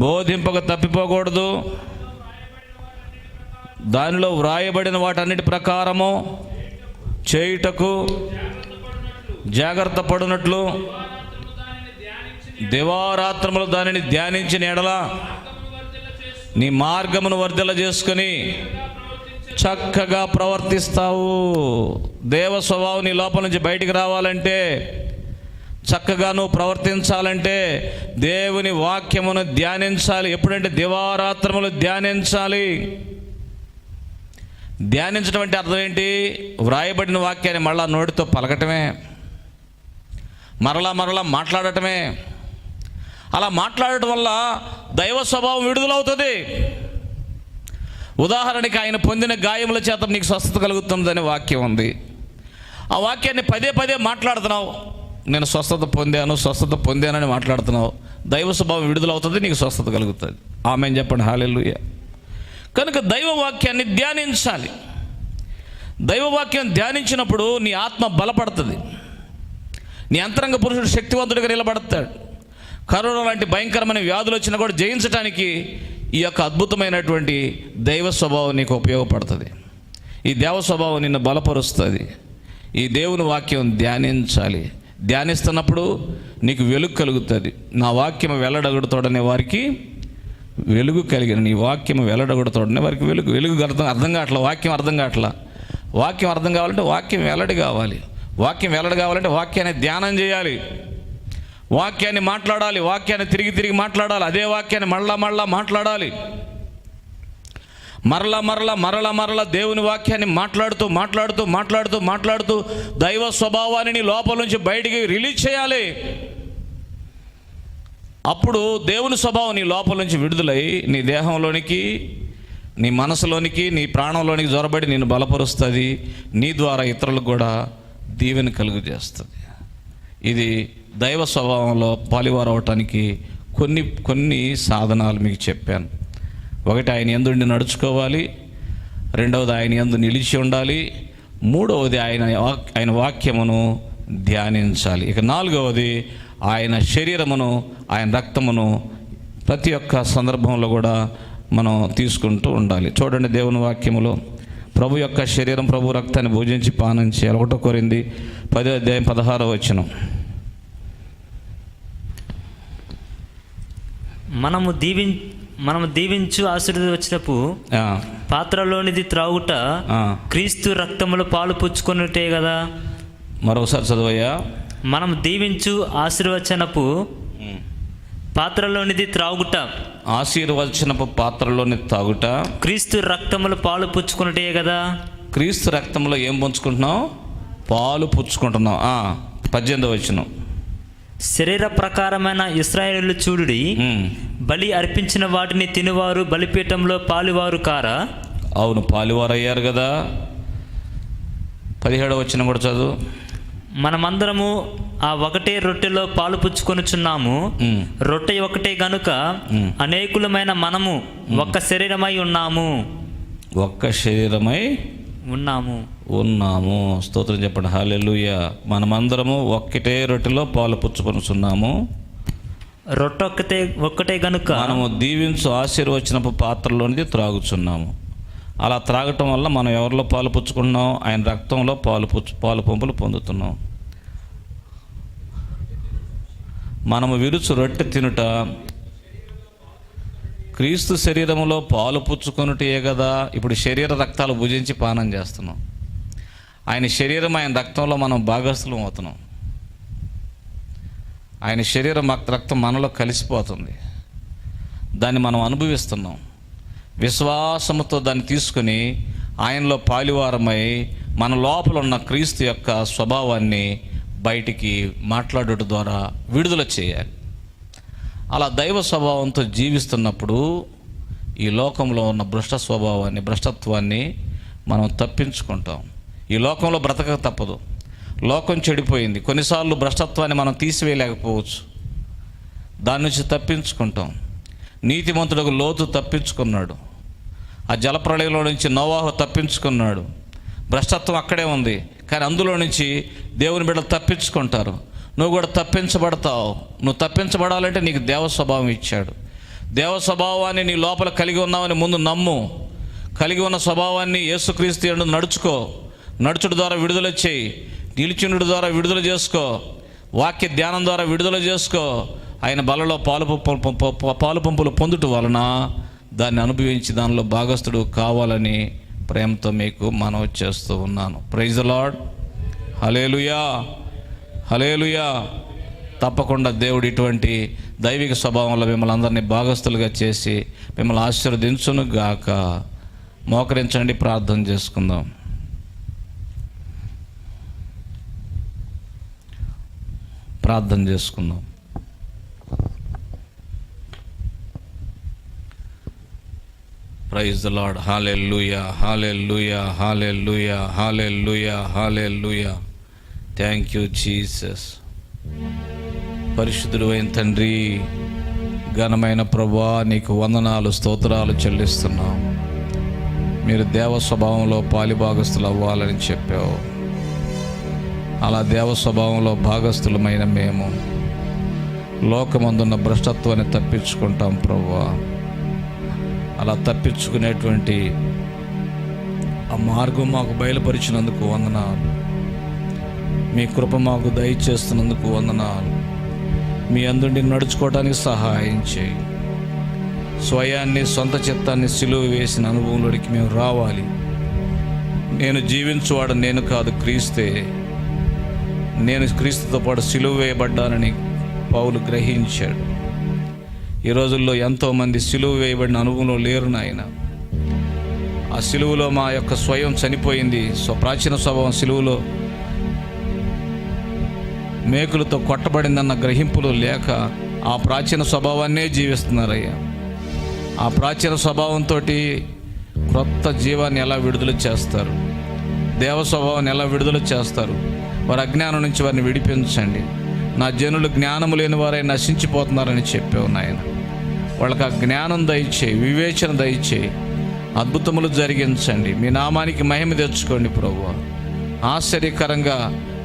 బోధింపక తప్పిపోకూడదు. దానిలో వ్రాయబడిన వాటన్నిటి ప్రకారము చేయుటకు జాగ్రత్త పడినట్లు దివారాత్రములు దానిని ధ్యానించిన ఎడల నీ మార్గమును వర్ధిల్ల చేసుకుని చక్కగా ప్రవర్తిస్తావు. దేవ స్వభావం నీ లోపల నుంచి బయటికి రావాలంటే, చక్కగా నువ్వు ప్రవర్తించాలంటే దేవుని వాక్యమును ధ్యానించాలి. ఎప్పుడంటే దివారాత్రములు ధ్యానించాలి. ధ్యానించడం అంటే అర్థం ఏంటి? వ్రాయబడిన వాక్యాన్ని మళ్ళా నోటితో పలకటమే, మరలా మరలా మాట్లాడటమే. అలా మాట్లాడటం వల్ల దైవ స్వభావం విడుదలవుతుంది. ఉదాహరణకి ఆయన పొందిన గాయముల చేత నీకు స్వస్థత కలుగుతుందని వాక్యం ఉంది. ఆ వాక్యాన్ని పదే పదే మాట్లాడుతున్నావు. నేను స్వస్థత పొందానని మాట్లాడుతున్నావు. దైవ స్వభావం విడుదలవుతుంది, నీకు స్వస్థత కలుగుతుంది. ఆమేన్ చెప్పండి. హల్లెలూయా. కనుక దైవ వాక్యాన్ని ధ్యానించాలి. దైవ వాక్యం ధ్యానించినప్పుడు నీ ఆత్మ బలపడుతుంది. నీ అంతరంగ పురుషుడు శక్తివంతుడిగా నిలబడతాడు. కరోనా లాంటి భయంకరమైన వ్యాధులు వచ్చినా కూడా జయించడానికి ఈ యొక్క అద్భుతమైనటువంటి దైవ స్వభావం నీకు ఉపయోగపడుతుంది. ఈ దేవ స్వభావం నిన్ను బలపరుస్తుంది. ఈ దేవుని వాక్యం ధ్యానించాలి. ధ్యానిస్తున్నప్పుడు నీకు వెలుగు కలుగుతుంది. నా వాక్యం వెల్లడగొడతాడనే వారికి వెలుగు కలిగిన, నీ వాక్యం వెల్లడగొడతాడనే వారికి వెలుగు అర్థం కావట్లా. వాక్యం అర్థం కావట్లా. వాక్యం అర్థం కావాలంటే వాక్యం వెల్లడి కావాలి. వాక్యం వెల్లడి కావాలంటే వాక్యాన్ని ధ్యానం చేయాలి. వాక్యాన్ని మాట్లాడాలి. వాక్యాన్ని తిరిగి మాట్లాడాలి. అదే వాక్యాన్ని మరలా మాట్లాడాలి. మరలా దేవుని వాక్యాన్ని మాట్లాడుతూ దైవ స్వభావాన్ని నీ లోపల నుంచి బయటికి రిలీజ్ చేయాలి. అప్పుడు దేవుని స్వభావం నీ లోపల నుంచి విడుదలై నీ దేహంలోనికి, నీ మనసులోనికి, నీ ప్రాణంలోనికి జొరబడి నిన్ను బలపరుస్తుంది. నీ ద్వారా ఇతరులకు కూడా దీవెన కలుగు చేస్తుంది. ఇది దైవ స్వభావంలో పాలివారు అవటానికి కొన్ని సాధనాలు మీకు చెప్పాను. ఒకటి, ఆయన యందు నడుచుకోవాలి. రెండవది, ఆయన యందు నిలిచి ఉండాలి. మూడవది, ఆయన వాక్యమును ధ్యానించాలి. ఇక నాలుగవది, ఆయన శరీరమును, ఆయన రక్తమును ప్రతి ఒక్క సందర్భంలో కూడా మనం తీసుకుంటూ ఉండాలి. చూడండి, దేవుని వాక్యములో ప్రభు యొక్క శరీరం, ప్రభు రక్తాన్ని భుజించి పానం చేయాలి. 1 కొరింథీ 10వ అధ్యాయం 16వ వచనం. మనము దీవించు ఆశీర్వదించినప్పుడు పాత్రలోనిది త్రాగుట క్రీస్తు రక్తములో పాలు పుచ్చుకొనుటే కదా. మరోసారి చదువయ్యా. మనం దీవించు ఆశీర్వచనపు పాత్రలోనిది త్రాగుట, ఆశీర్వచనపు పాత్రలోని తాగుట క్రీస్తు రక్తములో పాలు పుచ్చుకొనుటే కదా. క్రీస్తు రక్తంలో ఏం పుచ్చుకుంటున్నాం? పాలు పుచ్చుకుంటున్నాం. 18వ వచనం. శరీర ప్రకారమైన ఇశ్రాయేలు చూడుడి, బలి అర్పించిన వాటిని తినువారు బలిపీఠంలో పాలువారు కారా? అవును, పాలువారు అయ్యారు కదా. 17వ వచనం కూడా చదువు. మనమందరము ఆ ఒకటే రొట్టెలో పాలు పుచ్చుకొనుచున్నాము. రొట్టె ఒకటే గనుక అనేకులమైన మనము ఒక్క శరీరమై ఉన్నాము. ఒక్క శరీరమై ఉన్నాము. స్తోత్రం చెప్పండి. హల్లెలూయా. మనమందరము ఒక్కటే రొట్టెలో పాలు పుచ్చుకొనుచున్నాము. రొట్టె ఒక్కటే గనుక మనము దీవించు ఆశీర్వచనపు పాత్రలోనిది త్రాగుచున్నాము. అలా త్రాగటం వల్ల మనం ఎవరిలో పాలు పుచ్చుకున్నాం? ఆయన రక్తంలో పాలు పంపులు పొందుతున్నాం. మనము విరుచు రొట్టె తినుట క్రీస్తు శరీరములో పాలు పుచ్చుకొనుటే కదా ఇప్పుడు శరీర రక్తాలు భుజించి పానం చేస్తున్నాం. ఆయన శరీరం ఆయన రక్తంలో మనం భాగస్థులం అవుతున్నాం. ఆయన శరీరం రక్తం మనలో కలిసిపోతుంది. దాన్ని మనం అనుభవిస్తున్నాం. విశ్వాసముతో దాన్ని తీసుకుని ఆయనలో పాలివారమై మన లోపల ఉన్న క్రీస్తు యొక్క స్వభావాన్ని బయటికి మాట్లాడటం ద్వారా విడుదల చేయాలి. అలా దైవ స్వభావంతో జీవిస్తున్నప్పుడు ఈ లోకంలో ఉన్న భ్రష్ట స్వభావాన్ని, భ్రష్టత్వాన్ని మనం తప్పించుకుంటాం. ఈ లోకంలో బ్రతక తప్పదు. లోకం చెడిపోయింది. కొన్నిసార్లు భ్రష్టత్వాన్ని మనం తీసివేయలేకపోవచ్చు. దాని నుంచి తప్పించుకుంటాం. నీతిమంతుడు లోతు తప్పించుకున్నాడు. ఆ జలప్రళయంలో నుంచి నోవాహు తప్పించుకున్నాడు. భ్రష్టత్వం అక్కడే ఉంది, కానీ అందులో నుంచి దేవుని బిడ్డలు తప్పించుకుంటారు. నువ్వు కూడా తప్పించబడతావు. నువ్వు తప్పించబడాలంటే నీకు దేవ స్వభావం ఇచ్చాడు. దేవ స్వభావాన్ని నీ లోపల కలిగి ఉన్నావని ముందు నమ్ము. కలిగి ఉన్న స్వభావాన్ని యేసుక్రీస్తు యందు నడుచుకో. నడుచుడు ద్వారా విడుదల చేయి. నిలిచుండు ద్వారా విడుదల చేసుకో. వాక్య ధ్యానం ద్వారా విడుదల చేసుకో. ఆయన బలలో పాలు పంపులు పొందుట వలన దాన్ని అనుభవించి దానిలో భాగస్థుడు కావాలని ప్రేమతో మీకు మనవి చేస్తూ ఉన్నాను. Praise the Lord. Hallelujah, hallelujah. తప్పకుండా దేవుడు ఇటువంటి దైవిక స్వభావంలో మిమ్మల్ని అందరినీ భాగస్థులుగా చేసి మిమ్మల్ని ఆశీర్వదించును గాక. మోకరించండి, ప్రార్థన చేసుకుందాం. ప్రార్థన చేసుకుందాం. Praise the Lord. హల్లెలూయా, హల్లెలూయా, హల్లెలూయా, హల్లెలూయా, హల్లెలూయా. Thank you Jesus. పరిశుద్ధుడు అయిన తండ్రి, ఘనమైన ప్రభువా, నీకు వందనాలు, స్తోత్రాలు చెల్లిస్తున్నాం. మీరు దేవ స్వభావంలో పాలిభాగస్తులు అవ్వాలని చెప్పావు. అలా దేవ స్వభావంలో భాగస్థులమైన మేము లోకమందున్న భ్రష్టత్వాన్ని తప్పించుకుంటాం ప్రభువా. అలా తప్పించుకునేటువంటి ఆ మార్గం మాకు బయలుపరిచినందుకు వందనాలు. మీ కృప మాకు దయచేస్తున్నందుకు వందనాలు. మీ అందుండి నడుచుకోవడానికి సహాయం చేయి. స్వయాన్ని, సొంత చిత్తాన్ని సిలువ వేసిన అనుభవంలోకి మేము రావాలి. నేను జీవించువాడు నేను కాదు, క్రీస్తే. నేను క్రీస్తుతో పాటు సిలువ వేయబడ్డానని పౌలు గ్రహించాడు. ఈ రోజుల్లో ఎంతోమంది సిలువ వేయబడిన అనుభవంలో లేరు నాయన. ఆ సిలువలో మా యొక్క స్వయం చనిపోయింది. ప్రాచీన స్వభావం సిలువలో మేకులతో కొట్టబడిందన్న గ్రహింపులు లేక ఆ ప్రాచీన స్వభావాన్నే జీవిస్తున్నారయ్యా. ఆ ప్రాచీన స్వభావంతో క్రొత్త జీవాన్ని ఎలా విడుదల చేస్తారు? దేవ స్వభావాన్ని ఎలా విడుదల చేస్తారు? వారి అజ్ఞానం నుంచి వారిని విడిపించండి. నా జనులు జ్ఞానము లేని వారై నశించిపోతున్నారని చెప్పావు నాయన. వాళ్ళకి ఆ జ్ఞానం దయచేయి, వివేచన దయచేయి, అద్భుతములు జరిగించండి. మీ నామానికి మహిమ తెచ్చుకోండి ప్రభువా. ఆశ్చర్యకరంగా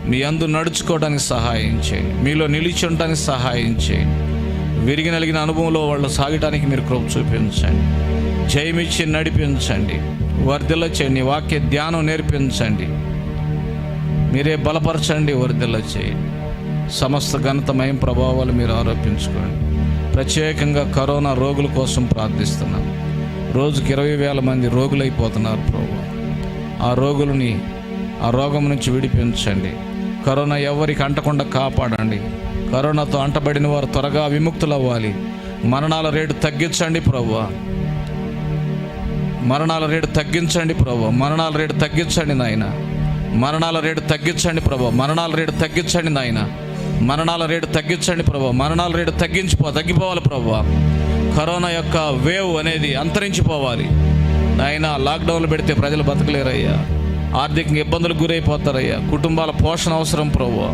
మీ అందు నడుచుకోవడానికి సహాయం చేయండి. మీలో నిలిచి ఉండడానికి సహాయం చేయండి. విరిగి నలిగిన అనుభవంలో వాళ్ళు సాగటానికి మీరు కృప చూపించండి. జయమిచ్చి నడిపించండి. వర్ధిల్ల చేయండి. వాక్య ధ్యానం నేర్పించండి. మీరే బలపరచండి, వర్ధిల్ల చేయండి. సమస్త ఘనత మహిమ ప్రభావాలు మీరు ఆరోపించుకోండి. ప్రత్యేకంగా కరోనా రోగుల కోసం ప్రార్థిస్తున్నాం. రోజుకి 20,000 మంది రోగులైపోతున్నారు ప్రభు. ఆ రోగులని ఆ రోగం నుంచి విడిపించండి. కరోనా ఎవరికి అంటకుండా కాపాడండి. కరోనాతో అంటబడిన వారు త్వరగా విముక్తులు అవ్వాలి. మరణాల రేటు తగ్గించండి ప్రభువా. మరణాల రేటు తగ్గించండి ప్రభువా. మరణాల రేటు తగ్గించండి నాయన. మరణాల రేటు తగ్గించండి ప్రభువా. మరణాల రేటు తగ్గించండి నాయన. మరణాల రేటు తగ్గించండి ప్రభువా. మరణాల రేటు తగ్గిపోవాలి ప్రభువా. కరోనా యొక్క వేవ్ అనేది అంతరించిపోవాలి నాయన. లాక్డౌన్లు పెడితే ప్రజలు బతకలేరయ్యా. ఆర్థికంగా ఇబ్బందులకు గురైపోతారయ్యా. కుటుంబాల పోషణ అవసరం ప్రభువా.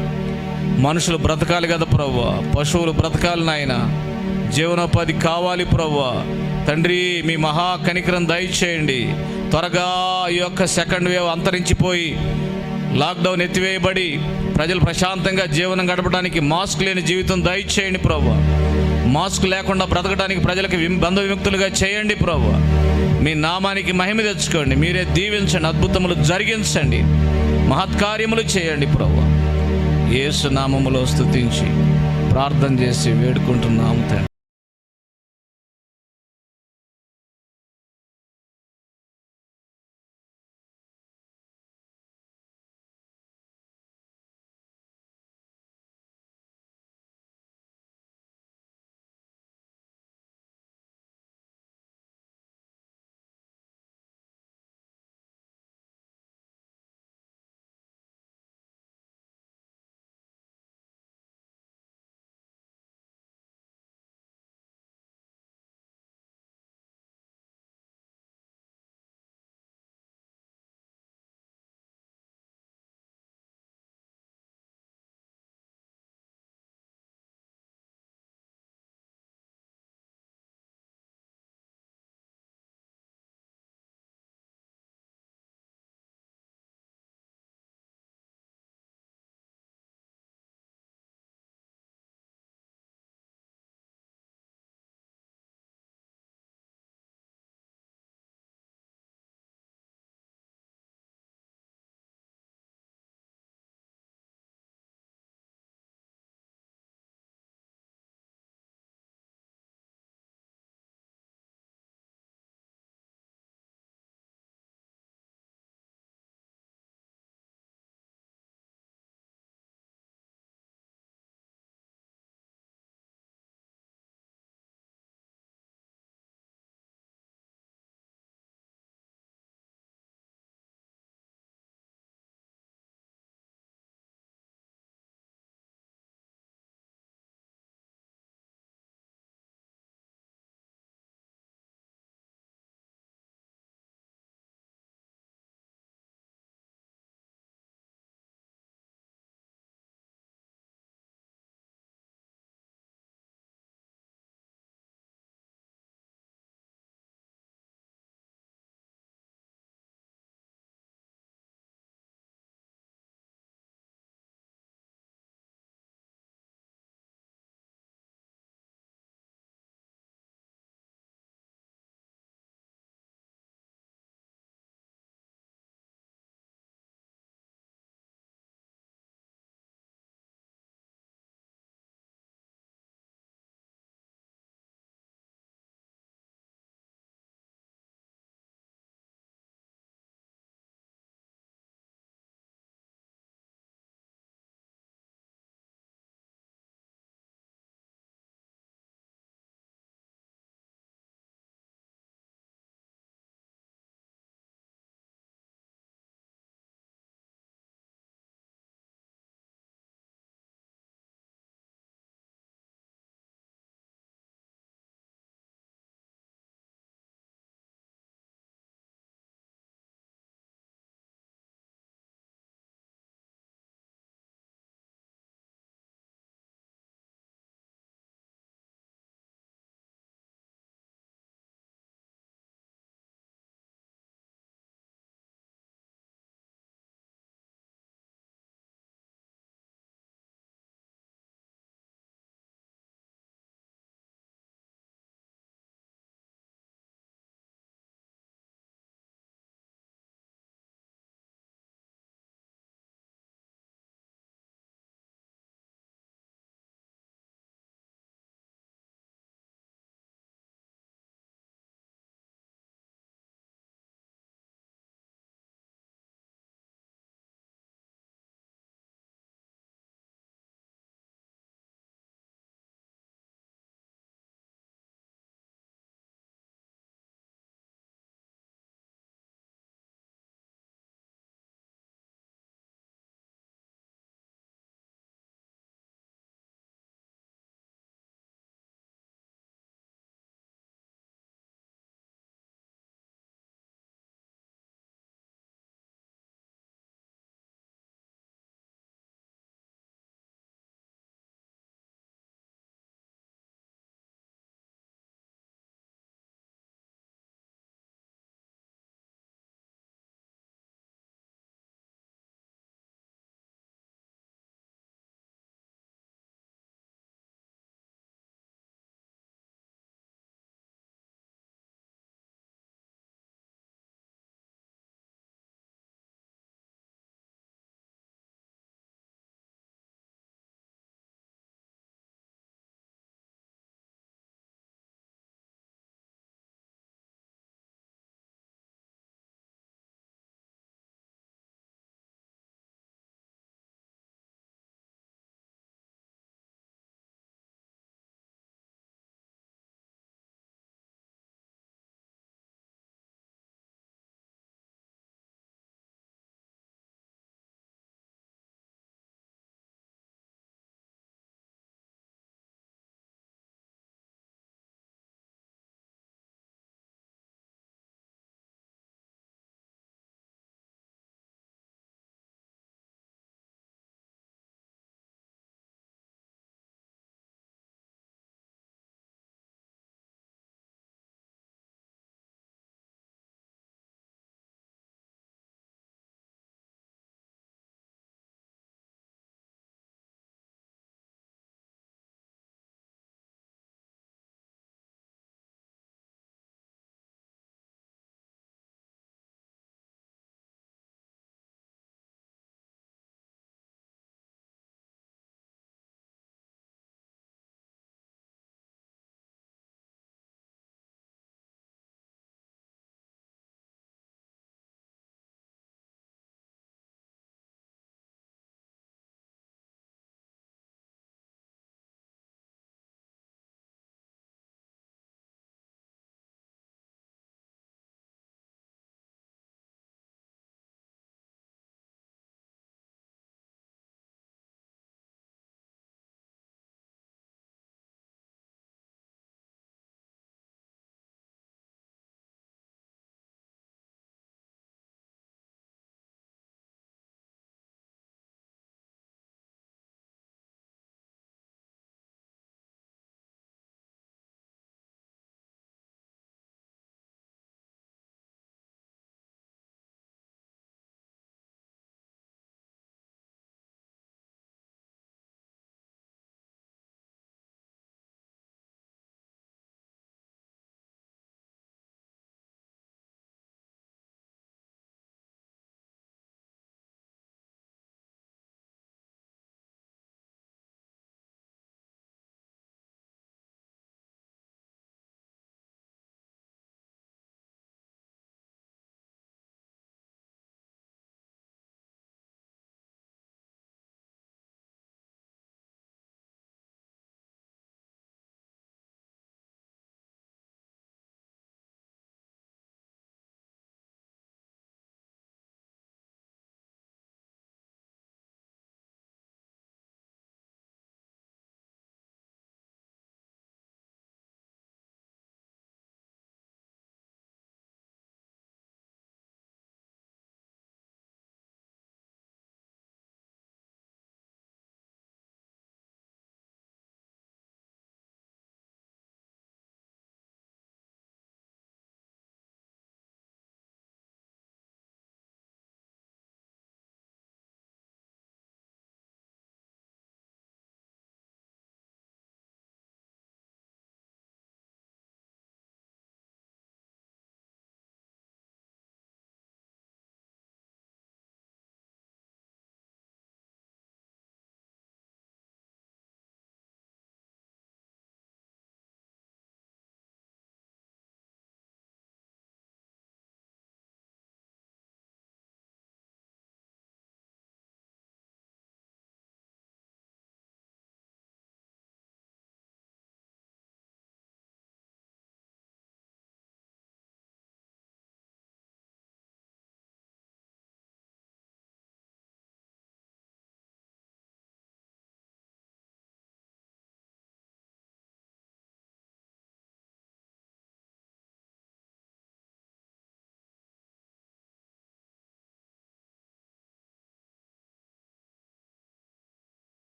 మనుషులు బ్రతకాలి కదా ప్రభువా. పశువులు బ్రతకాలి నాయన. జీవనోపాధి కావాలి ప్రభువా. తండ్రి, మీ మహా కనికరం దయచేయండి. త్వరగా ఈ యొక్క సెకండ్ వేవ్ అంతరించిపోయి లాక్డౌన్ ఎత్తివేయబడి ప్రజలు ప్రశాంతంగా జీవనం గడపడానికి మాస్క్ లేని జీవితం దయచేయండి ప్రభువా. మాస్క్ లేకుండా బ్రతకడానికి ప్రజలకు బంధ విముక్తులుగా చేయండి ప్రభువా. మీ నామానికి మహిమ తెచ్చుకోండి. మీరే దీవించండి. అద్భుతములు జరిగించండి. మహత్కార్యములు చేయండి ప్రభువా. యేసు నామములో స్తుతించి ప్రార్థన చేసి వేడుకుంటున్నాము తండ్రి.